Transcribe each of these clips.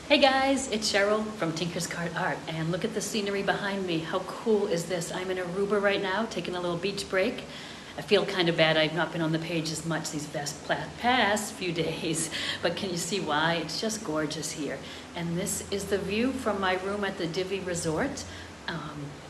Hey guys, it's Cheryl from Tinker's Cart Art, and look at the scenery behind me. How cool is this? I'm in Aruba right now, taking a little beach break. I feel kind of bad I've not been on the page as much these past few days, but can you see why? It's just gorgeous here. And this is the view from my room at the Divi Resort.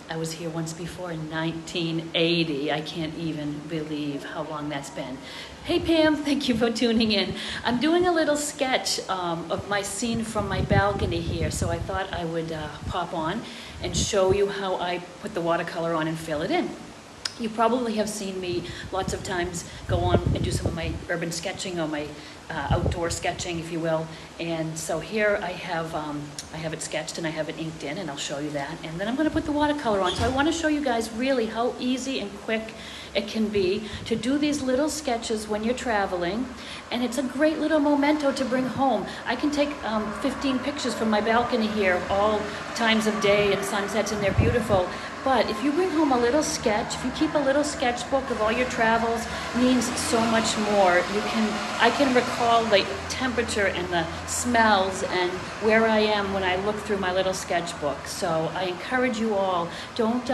I was here once before in 1980. I can't even believe how long that's been. Hey Pam, thank you for tuning in. I'm doing a little sketch of my scene from my balcony here, so I thought I would pop on and show you how I put the watercolor on and fill it in. You probably have seen me lots of times go on and do some of my urban sketching or my outdoor sketching, if you will. And so here I have it sketched and I have it inked in, and I'll show you that. And then I'm going to put the watercolor on. So I want to show you guys really how easy and quick it can be to do these little sketches when you're traveling. And it's a great little memento to bring home. I can take 15 pictures from my balcony here, all times of day and sunsets, and they're beautiful. But if you bring home a little sketch, if you keep a little sketchbook of all your travels, means so much more. I can recall the temperature and the smells and where I am when I look through my little sketchbook. So I encourage you all, don't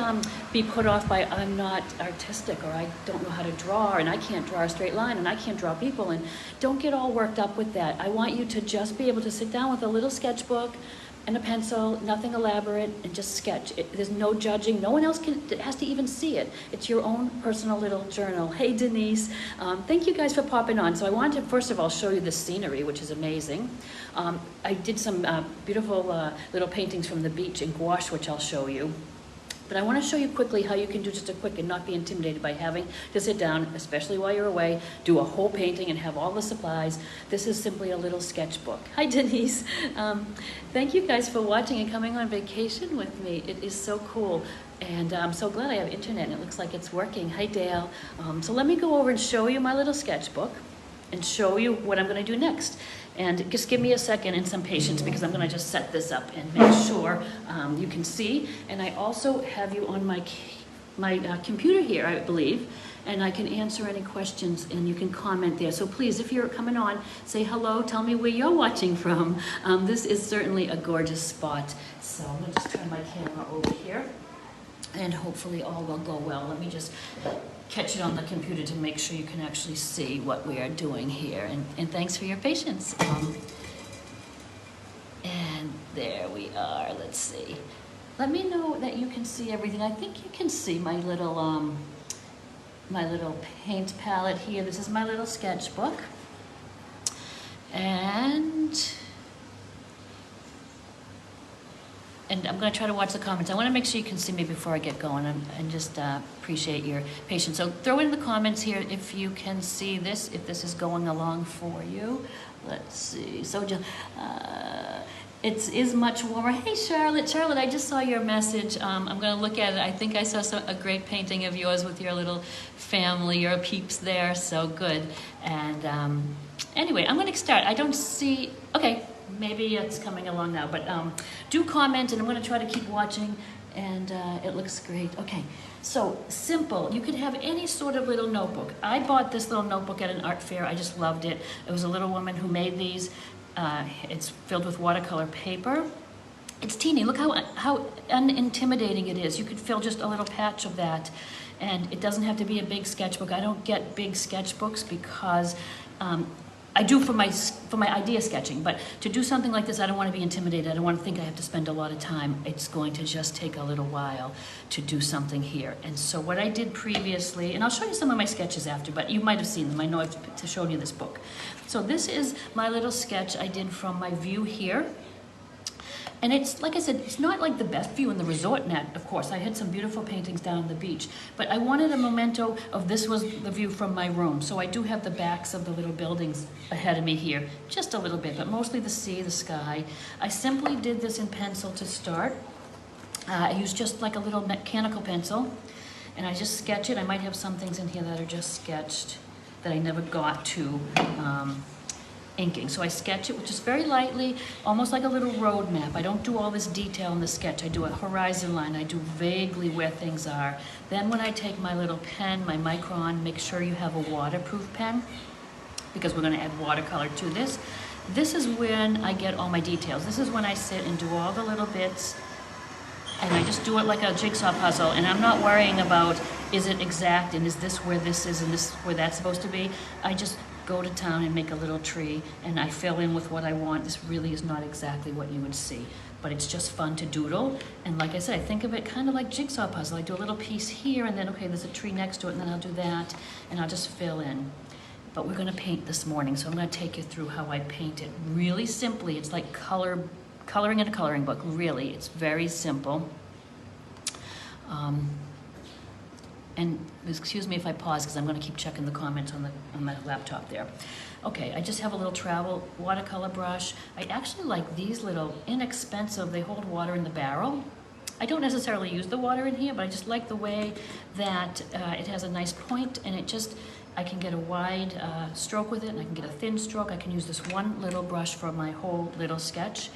be put off by I'm not artistic, or I don't know how to draw, and I can't draw a straight line, and I can't draw people, and don't get all worked up with that. I want you to just be able to sit down with a little sketchbook and a pencil, nothing elaborate, and just sketch. There's no judging. No one else has to even see it. It's your own personal little journal. Hey, Denise. Thank you guys for popping on. So I wanted to, first of all, show you the scenery, which is amazing. I did some beautiful little paintings from the beach in gouache, which I'll show you. But I want to show you quickly how you can do just a quick and not be intimidated by having to sit down, especially while you're away, do a whole painting and have all the supplies. This is simply a little sketchbook. Hi, Denise. Thank you guys for watching and coming on vacation with me. It is so cool. And I'm so glad I have internet and it looks like it's working. Hi, Dale. So let me go over and show you my little sketchbook and show you what I'm going to do next. And just give me a second and some patience, because I'm going to just set this up and make sure you can see. And I also have you on my computer here, I believe, and I can answer any questions and you can comment there. So please, if you're coming on, say hello, tell me where you're watching from. This is certainly a gorgeous spot. So I'm going to just turn my camera over here, and hopefully all will go well. Let me just catch it on the computer to make sure you can actually see what we are doing here. And thanks for your patience. And there we are. Let's see. Let me know that you can see everything. I think you can see my little paint palette here. This is my little sketchbook. And I'm going to try to watch the comments. I want to make sure you can see me before I get going, and just appreciate your patience. So throw in the comments here if you can see this, if this is going along for you. Let's see. So it is much warmer. Hey, Charlotte. Charlotte, I just saw your message. I'm going to look at it. I think I saw a great painting of yours with your little family, your peeps there. So good. And anyway, I'm going to start. I don't see... Okay. Maybe it's coming along now, but do comment, and I'm going to try to keep watching, and it looks great. Okay, so simple. You could have any sort of little notebook. I bought this little notebook at an art fair. I just loved it. It was a little woman who made these. It's filled with watercolor paper. It's teeny. Look how unintimidating it is. You could fill just a little patch of that, and it doesn't have to be a big sketchbook. I don't get big sketchbooks because I do for my idea sketching, but to do something like this, I don't want to be intimidated. I don't want to think I have to spend a lot of time. It's going to just take a little while to do something here. And so what I did previously, and I'll show you some of my sketches after, but you might have seen them. I know I've shown you this book. So this is my little sketch I did from my view here. And it's, like I said, it's not like the best view in the resort net, of course. I had some beautiful paintings down on the beach, but I wanted a memento of this was the view from my room. So I do have the backs of the little buildings ahead of me here, just a little bit, but mostly the sea, the sky. I simply did this in pencil to start. I used just like a little mechanical pencil, and I just sketch it. I might have some things in here that are just sketched that I never got to inking. So I sketch it, which is very lightly, almost like a little road map. I don't do all this detail in the sketch. I do a horizon line. I do vaguely where things are. Then when I take my little pen, my Micron, make sure you have a waterproof pen, because we're going to add watercolor to this. This is when I get all my details. This is when I sit and do all the little bits, and I just do it like a jigsaw puzzle, and I'm not worrying about, is it exact, and is this where this is, and this where that's supposed to be. I just go to town and make a little tree, and I fill in with what I want. This really is not exactly what you would see, but it's just fun to doodle. And like I said, I think of it kind of like jigsaw puzzle. I do a little piece here, and then, okay, there's a tree next to it, and then I'll do that, and I'll just fill in. But we're gonna paint this morning, so I'm gonna take you through how I paint it really simply. It's like coloring in a coloring book, really. It's very simple. And excuse me if I pause, because I'm gonna keep checking the comments on my laptop there. Okay, I just have a little travel watercolor brush. I actually like these little inexpensive, they hold water in the barrel. I don't necessarily use the water in here, but I just like the way that it has a nice point, and it just, I can get a wide stroke with it, and I can get a thin stroke. I can use this one little brush for my whole little sketch,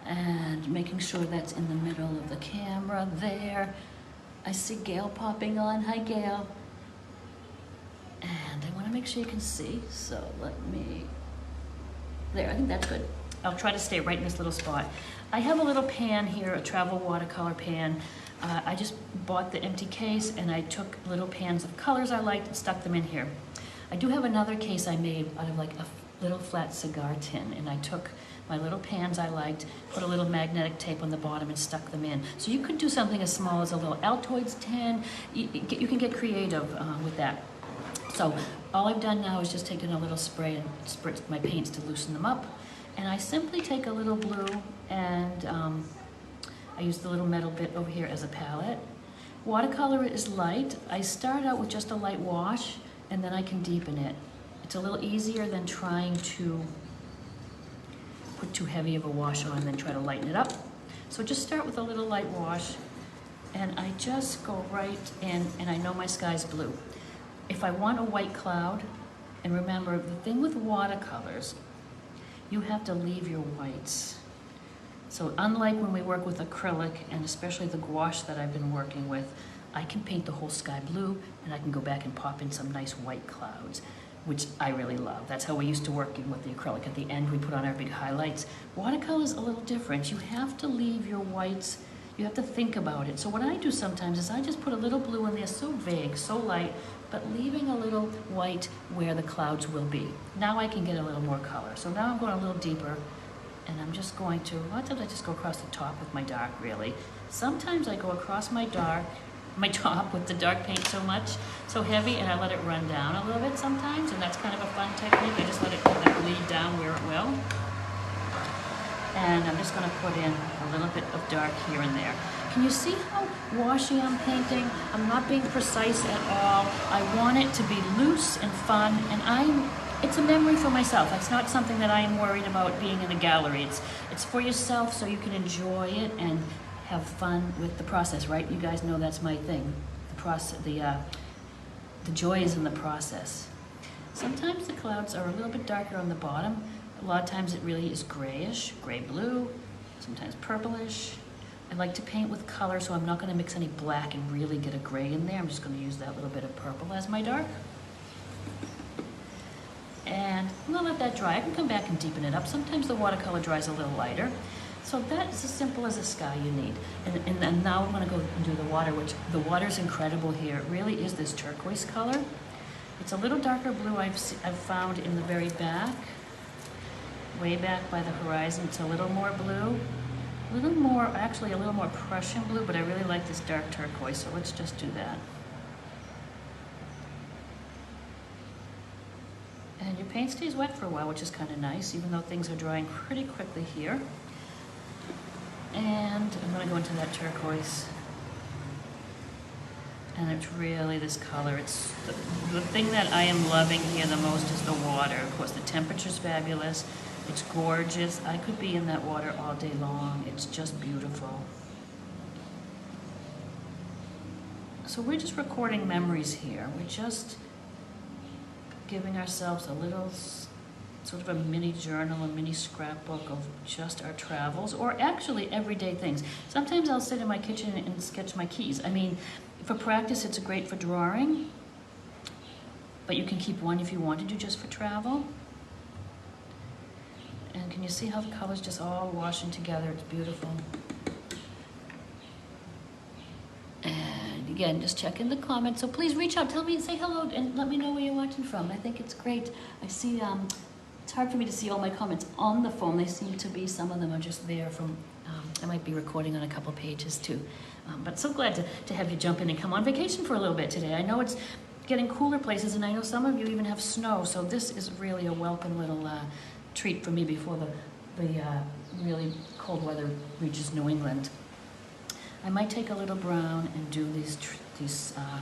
and making sure that's in the middle of the camera there. I see Gail popping on. Hi, Gail. And I want to make sure you can see, so let me, there, I think that's good. I'll try to stay right in this little spot. I have a little pan here, a travel watercolor pan. I just bought the empty case, and I took little pans of colors I liked and stuck them in here. I do have another case I made out of like a little flat cigar tin, and I took my little pans I liked, put a little magnetic tape on the bottom and stuck them in. So you could do something as small as a little Altoids tin. You can get creative with that. So all I've done now is just taken a little spray and spritzed my paints to loosen them up. And I simply take a little blue, and I use the little metal bit over here as a palette. Watercolor is light. I start out with just a light wash, and then I can deepen it. It's a little easier than trying to put too heavy of a wash on and then try to lighten it up. So just start with a little light wash, and I just go right in, and I know my sky's blue. If I want a white cloud, and remember, the thing with watercolors, you have to leave your whites. So unlike when we work with acrylic, and especially the gouache that I've been working with, I can paint the whole sky blue, and I can go back and pop in some nice white clouds, which I really love. That's how we used to working with the acrylic. At the end, we put on our big highlights. Watercolor's a little different. You have to leave your whites, you have to think about it. So what I do sometimes is I just put a little blue in there, so vague, so light, but leaving a little white where the clouds will be. Now I can get a little more color. So now I'm going a little deeper, and I'm just going to, a lot of times I just go across the top with my dark, really. Sometimes I go across my top with the dark paint so heavy, and I let it run down a little bit sometimes, and that's kind of a fun technique. I just let it kind of bleed down where it will. And I'm just going to put in a little bit of dark here and there. Can you see how washy I'm painting? I'm not being precise at all. I want it to be loose and fun, and it's a memory for myself. It's not something that I'm worried about being in a gallery. It's for yourself, so you can enjoy it and have fun with the process, right? You guys know that's my thing. The process, the joy is in the process. Sometimes the clouds are a little bit darker on the bottom. A lot of times it really is grayish, gray-blue, sometimes purplish. I like to paint with color, so I'm not going to mix any black and really get a gray in there. I'm just going to use that little bit of purple as my dark. And I'm going to let that dry. I can come back and deepen it up. Sometimes the watercolor dries a little lighter. So that's as simple as a sky you need. And then now I'm going to go and do the water, which the water's incredible here. It really is this turquoise color. It's a little darker blue I've found in the very back, way back by the horizon. It's a little more blue, a little more, actually a little more Prussian blue, but I really like this dark turquoise, so let's just do that. And your paint stays wet for a while, which is kind of nice, even though things are drying pretty quickly here. And I'm going to go into that turquoise. And it's really this color. It's the thing that I am loving here the most is the water. Of course, the temperature's fabulous. It's gorgeous. I could be in that water all day long. It's just beautiful. So we're just recording memories here. We're just giving ourselves a little sort of a mini journal, a mini scrapbook of just our travels, or actually everyday things. Sometimes I'll sit in my kitchen and sketch my keys. I mean, for practice, it's great for drawing, but you can keep one if you want to do just for travel. And can you see how the colors just all washing together? It's beautiful. And again, just check in the comments. So please reach out, tell me, say hello, and let me know where you're watching from. I think it's great. I see, it's hard for me to see all my comments on the phone. They seem to be, some of them are just there from, I might be recording on a couple pages too. But so glad to have you jump in and come on vacation for a little bit today. I know it's getting cooler places, and I know some of you even have snow, so this is really a welcome little treat for me before the really cold weather reaches New England. I might take a little brown and do these I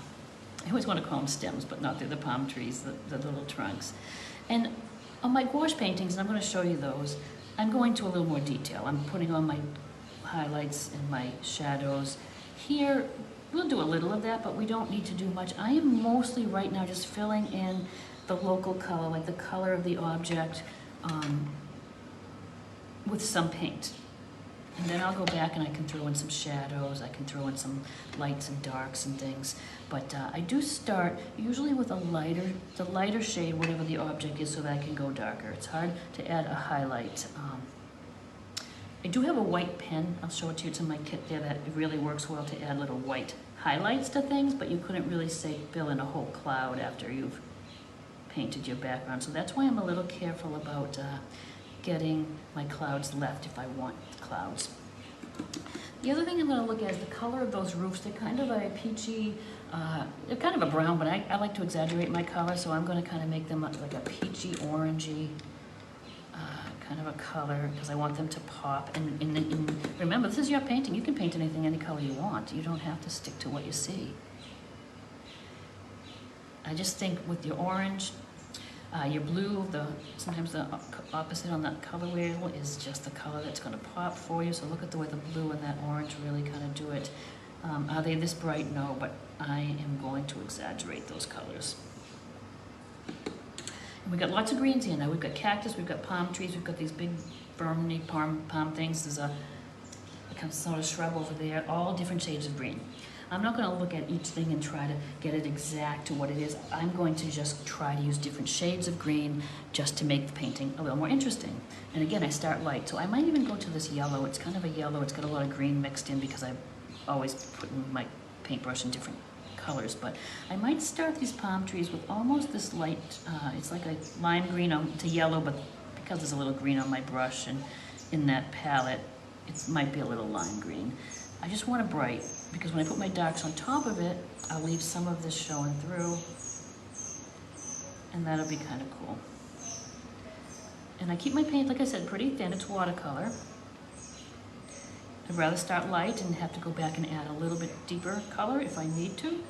always want to call them stems, but not, they're the palm trees, the little trunks. And on my gouache paintings, and I'm going to show you those, I'm going to a little more detail. I'm putting on my highlights and my shadows. Here, we'll do a little of that, but we don't need to do much. I am mostly right now just filling in the local color, like the color of the object, with some paint. And then I'll go back and I can throw in some shadows, I can throw in some lights and darks and things. But I do start usually with the lighter shade, whatever the object is, so that I can go darker. It's hard to add a highlight. I do have a white pen, I'll show it to you, it's in my kit there, that really works well to add little white highlights to things, but you couldn't really say fill in a whole cloud after you've painted your background. So that's why I'm a little careful about getting my clouds left if I want clouds. The other thing I'm going to look at is the color of those roofs. They're kind of a peachy, they're kind of a brown, but I like to exaggerate my color, so I'm going to kind of make them like a peachy, orangey kind of a color, because I want them to pop. And remember, this is your painting. You can paint anything, any color you want. You don't have to stick to what you see. I just think with your orange, your blue, sometimes the opposite on that color wheel is just the color that's going to pop for you. So look at the way the blue and that orange really kind of do it. Are they this bright? No, but I am going to exaggerate those colors. And we've got lots of greens here now. We've got cactus, we've got palm trees, we've got these big ferny palm things. There's a kind of sort of shrub over there, all different shades of green. I'm not going to look at each thing and try to get it exact to what it is. I'm going to just try to use different shades of green just to make the painting a little more interesting. And again, I start light, so I might even go to this yellow. It's kind of a yellow, it's got a lot of green mixed in because I always put in my paintbrush in different colors. But I might start these palm trees with almost this light, it's like a lime green to yellow, but because there's a little green on my brush and in that palette, it might be a little lime green. I just want it bright, because when I put my darks on top of it, I'll leave some of this showing through, and that'll be kind of cool. And I keep my paint, like I said, pretty thin. It's watercolor. I'd rather start light and have to go back and add a little bit deeper color if I need to.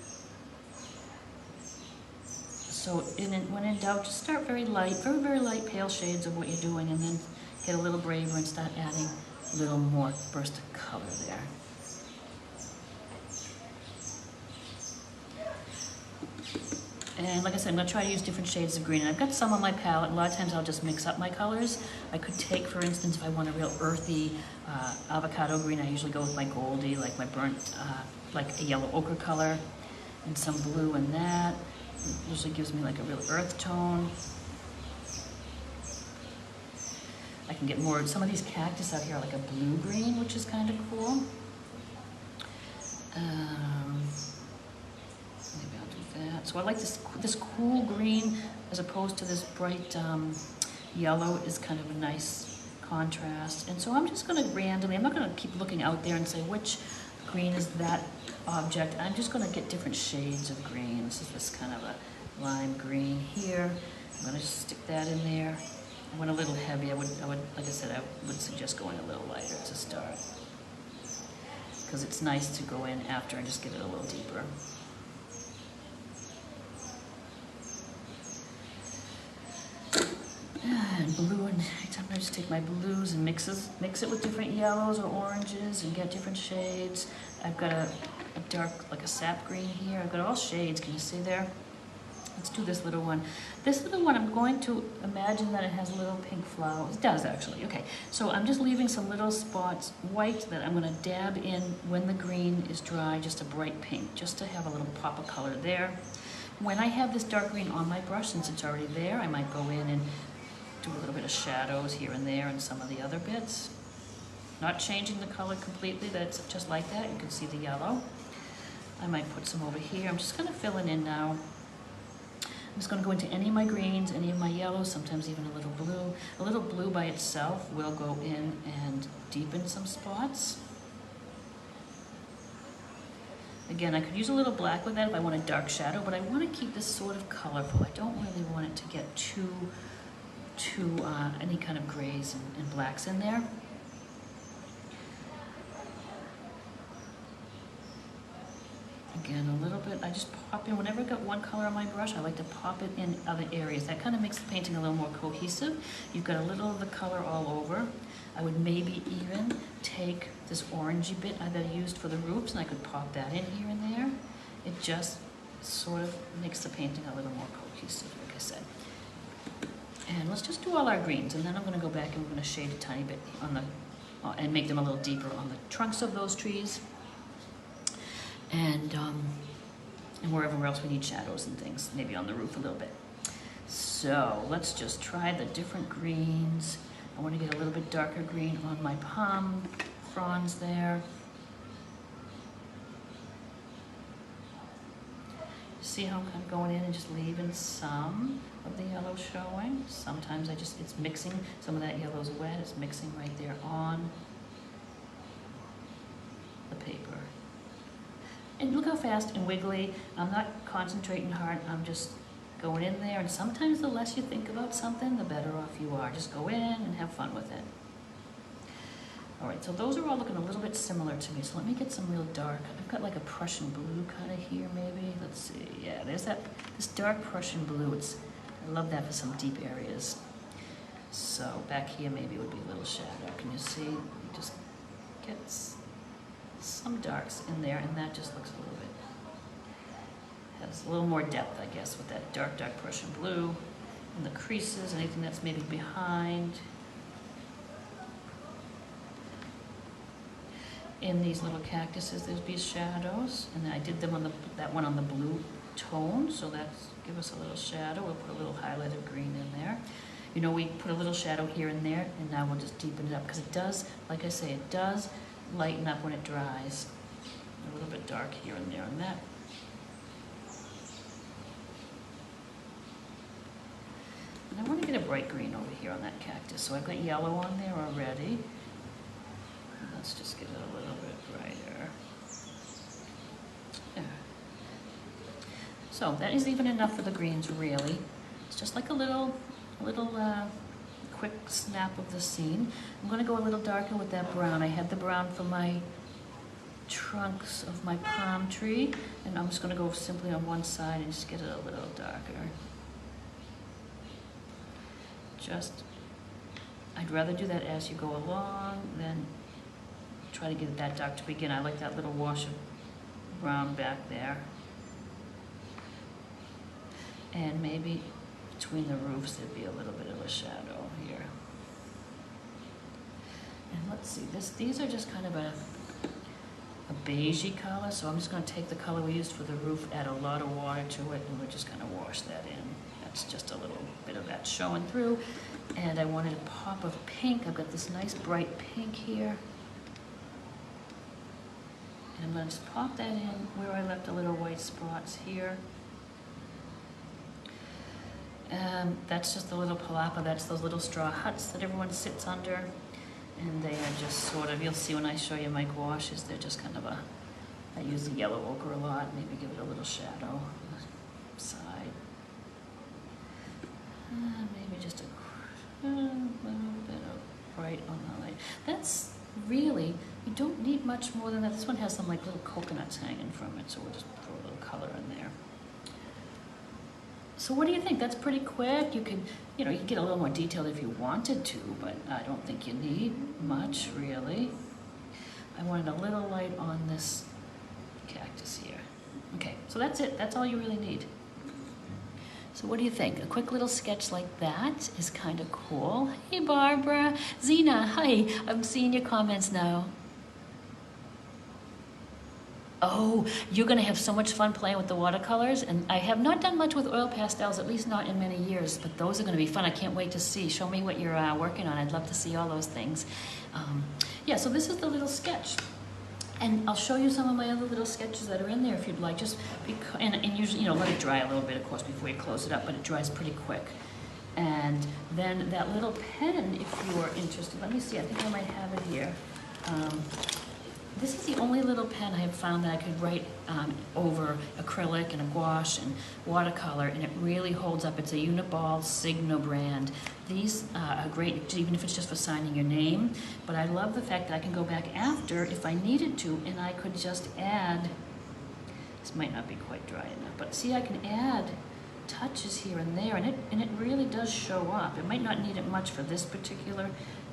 So when in doubt, just start very light, very, very light pale shades of what you're doing, and then get a little braver and start adding a little more burst of color there. And like I said, I'm going to try to use different shades of green. And I've got some on my palette. A lot of times I'll just mix up my colors. I could take, for instance, if I want a real earthy avocado green, I usually go with my Goldie, like my burnt, like a yellow ochre color, and some blue in that. It usually gives me like a real earth tone. I can get more, some of these cactus out here are like a blue-green, which is kind of cool. Maybe I'll do that. So I like this cool green as opposed to this bright yellow is kind of a nice contrast. And so I'm just going to randomly, I'm not going to keep looking out there and say which green is that object. I'm just going to get different shades of green. This is this kind of a lime green here. I'm going to just stick that in there. I went a little heavy. I would, like I said, I would suggest going a little lighter to start, because it's nice to go in after and just get it a little deeper. And blue, and sometimes I just take my blues and mix it with different yellows or oranges and get different shades. I've got a dark, like a sap green here. I've got all shades. Can you see there? Let's do this little one. This little one, I'm going to imagine that it has little pink flowers. It does, actually. Okay, so I'm just leaving some little spots white that I'm going to dab in when the green is dry, just a bright pink, just to have a little pop of color there. When I have this dark green on my brush, since it's already there, I might go in and do a little bit of shadows here and there and some of the other bits. Not changing the color completely, that's just like that. You can see the yellow. I might put some over here. I'm just gonna fill it in now. I'm just gonna go into any of my greens, any of my yellows, sometimes even a little blue. A little blue by itself will go in and deepen some spots. Again, I could use a little black with that if I want a dark shadow, but I want to keep this sort of colorful. I don't really want it to get too any kind of grays and blacks in there. Again, a little bit, I just pop in, whenever I got one color on my brush, I like to pop it in other areas. That kind of makes the painting a little more cohesive. You've got a little of the color all over. I would maybe even take this orangey bit that I used for the roofs and I could pop that in here and there. It just sort of makes the painting a little more cohesive, like I said. And let's just do all our greens, and then I'm gonna go back and we're gonna shade a tiny bit on the, and make them a little deeper on the trunks of those trees. And wherever else we need shadows and things, maybe on the roof a little bit. So let's just try the different greens. I want to get a little bit darker green on my palm fronds there. See how I'm kind of going in and just leaving some of the yellow showing. Sometimes it's mixing, some of that yellow's wet, it's mixing right there on the paper. And look how fast and wiggly. I'm not concentrating hard, I'm just going in there, and sometimes the less you think about something, the better off you are. Just go in and have fun with it. All right, so those are all looking a little bit similar to me, so let me get some real dark. I've got like a Prussian blue kind of here maybe. Let's see, yeah, there's this dark Prussian blue. I love that for some deep areas. So back here maybe would be a little shadow. Can you see? You just get some darks in there, and that just looks a little bit, has a little more depth, I guess, with that dark Prussian blue. And the creases, anything that's maybe behind. In these little cactuses, there's these shadows, and I did them on that one on the blue tone, so that's give us a little shadow. We'll put a little highlighted green in there. You know, we put a little shadow here and there, and now we'll just deepen it up, because it does, like I say, it does lighten up when it dries. A little bit dark here and there on that. And I want to get a bright green over here on that cactus. So I've got yellow on there already. And let's just get it a little bit brighter. There. So that is even enough for the greens, really. It's just like a little quick snap of the scene. I'm going to go a little darker with that brown. I had the brown for my trunks of my palm tree, and I'm just going to go simply on one side and just get it a little darker. I'd rather do that as you go along than try to get it that dark to begin. I like that little wash of brown back there. And maybe between the roofs there'd be a little bit of a shadow here. And let's see, these are just kind of a beigey color, so I'm just going to take the color we used for the roof, add a lot of water to it, and we'll just kind of wash that in. That's just a little bit of that showing through. And I wanted a pop of pink. I've got this nice bright pink here. And I'm going to just pop that in where I left a little white spots here. That's just the little palapa. That's those little straw huts that everyone sits under. And they are just sort of, you'll see when I show you my gouaches, they're just kind of I use the yellow ochre a lot, maybe give it a little shadow on the side. Maybe just a little bit of bright on the light. That's really, you don't need much more than that. This one has some like little coconuts hanging from it, so we'll just throw a little color in there. So what do you think? That's pretty quick. You can get a little more detailed if you wanted to, but I don't think you need much, really. I wanted a little light on this cactus here. Okay, so that's it. That's all you really need. So what do you think? A quick little sketch like that is kind of cool. Hey, Barbara. Zena, hi. I'm seeing your comments now. Oh, you're gonna have so much fun playing with the watercolors, and I have not done much with oil pastels, at least not in many years, but those are gonna be fun. I can't wait to see. Show me what you're working on. I'd love to see all those things. Yeah, so this is the little sketch. And I'll show you some of my other little sketches that are in there if you'd like, just because, and usually, you know, let it dry a little bit, of course, before you close it up, but it dries pretty quick. And then that little pen, if you are interested, let me see, I think I might have it here. This is the only little pen I have found that I could write over acrylic and a gouache and watercolor, and it really holds up. It's a Uniball Signo brand. These are great, even if it's just for signing your name, but I love the fact that I can go back after if I needed to, and I could just add, this might not be quite dry enough, but see, I can add touches here and there, and it really does show up. It might not need it much for this particular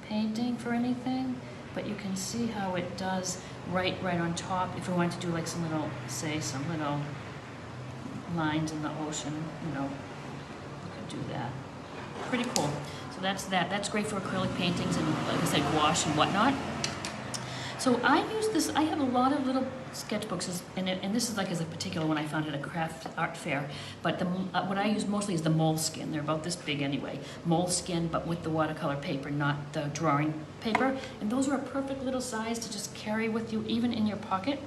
painting for anything, but you can see how it does right on top. If we wanted to do like some little, say, some little lines in the ocean, you know, we could do that. Pretty cool. So that's that. That's great for acrylic paintings and, like I said, gouache and whatnot. So I use this, I have a lot of little sketchbooks, and this is like as a particular one I found at a craft art fair, but what I use mostly is the moleskin. They're about this big anyway. Moleskin, but with the watercolor paper, not the drawing paper. And those are a perfect little size to just carry with you, even in your pocket.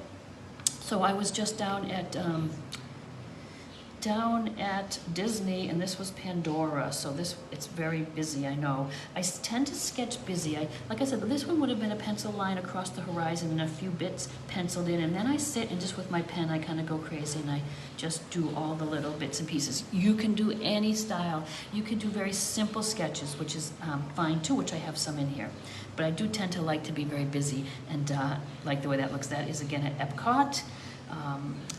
So I was just down at Disney, and this was Pandora, so it's very busy, I know. I tend to sketch busy. Like I said, this one would have been a pencil line across the horizon and a few bits penciled in, and then I sit and just with my pen I kind of go crazy and I just do all the little bits and pieces. You can do any style. You can do very simple sketches, which is fine too, which I have some in here. But I do tend to like to be very busy, and like the way that looks. That is again at Epcot.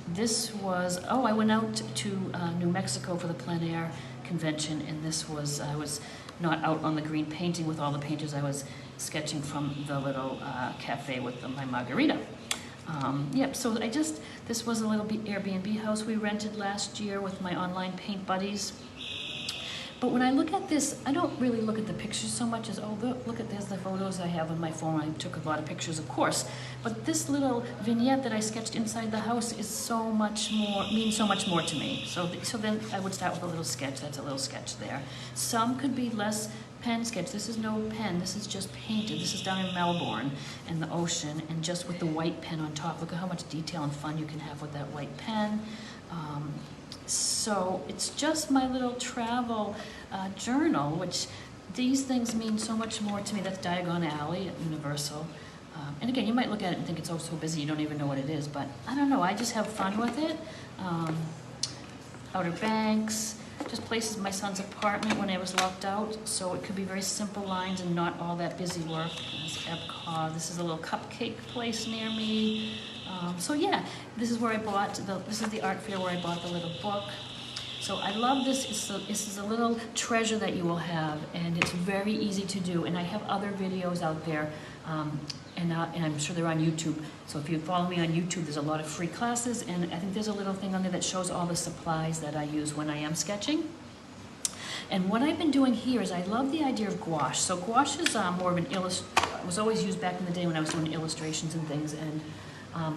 This was, I went out to New Mexico for the plein air convention, and this was, I was not out on the green painting with all the painters. I was sketching from the little cafe with my margarita. Yep, so this was a little Airbnb house we rented last year with my online paint buddies. But when I look at this, I don't really look at the pictures so much as, look at there's the photos I have on my phone. I took a lot of pictures, of course. But this little vignette that I sketched inside the house is so much more, means so much more to me. So then I would start with a little sketch. That's a little sketch there. Some could be less pen sketch. This is no pen. This is just painted. This is down in Melbourne and the ocean, and just with the white pen on top. Look at how much detail and fun you can have with that white pen. So it's just my little travel journal, which these things mean so much more to me. That's Diagon Alley at Universal. And again, you might look at it and think it's so busy you don't even know what it is, but I don't know, I just have fun with it. Outer Banks, just places, my son's apartment when I was locked out, so it could be very simple lines and not all that busy work. There's Epcot. This is a little cupcake place near me. So yeah, this is where I bought, this is the art fair where I bought the little book. So I love this. This is a little treasure that you will have, and it's very easy to do. And I have other videos out there, and I'm sure they're on YouTube. So if you follow me on YouTube, there's a lot of free classes, and I think there's a little thing on there that shows all the supplies that I use when I am sketching. And what I've been doing here is I love the idea of gouache. So gouache is more of an it was always used back in the day when I was doing illustrations and things, and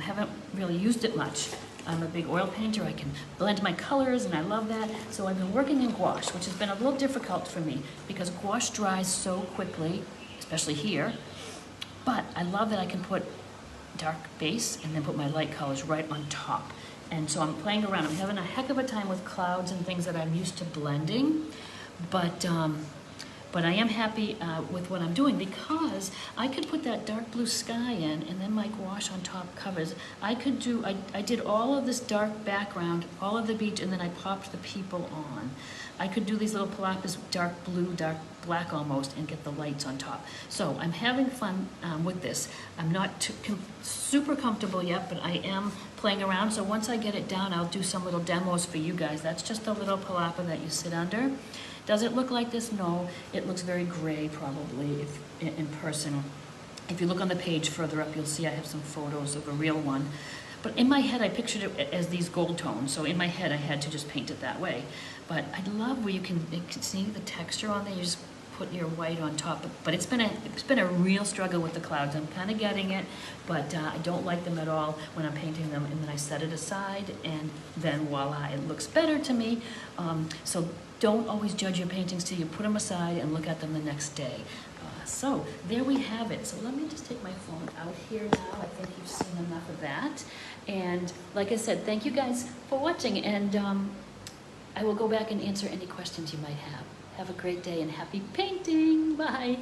haven't really used it much. I'm a big oil painter. I can blend my colors, and I love that. So I've been working in gouache, which has been a little difficult for me because gouache dries so quickly, especially here. But I love that I can put dark base and then put my light colors right on top. And so I'm playing around. I'm having a heck of a time with clouds and things that I'm used to blending. But I am happy with what I'm doing because I could put that dark blue sky in and then my gouache on top covers. I did all of this dark background, all of the beach, and then I popped the people on. I could do these little palapas, dark blue, dark black almost, and get the lights on top. So I'm having fun with this. I'm not super comfortable yet, but I am playing around. So once I get it down, I'll do some little demos for you guys. That's just a little palapa that you sit under. Does it look like this? No, it looks very gray probably in person. If you look on the page further up, you'll see I have some photos of a real one. But in my head, I pictured it as these gold tones. So in my head, I had to just paint it that way. But I love where you can see the texture on there. You just put your white on top. But it's been a real struggle with the clouds. I'm kind of getting it, but I don't like them at all when I'm painting them. And then I set it aside, and then voila, it looks better to me. So don't always judge your paintings till you put them aside and look at them the next day. So there we have it. So let me just take my phone out here now. I think you've seen enough of that. And like I said, thank you guys for watching. And I will go back and answer any questions you might have. Have a great day and happy painting. Bye.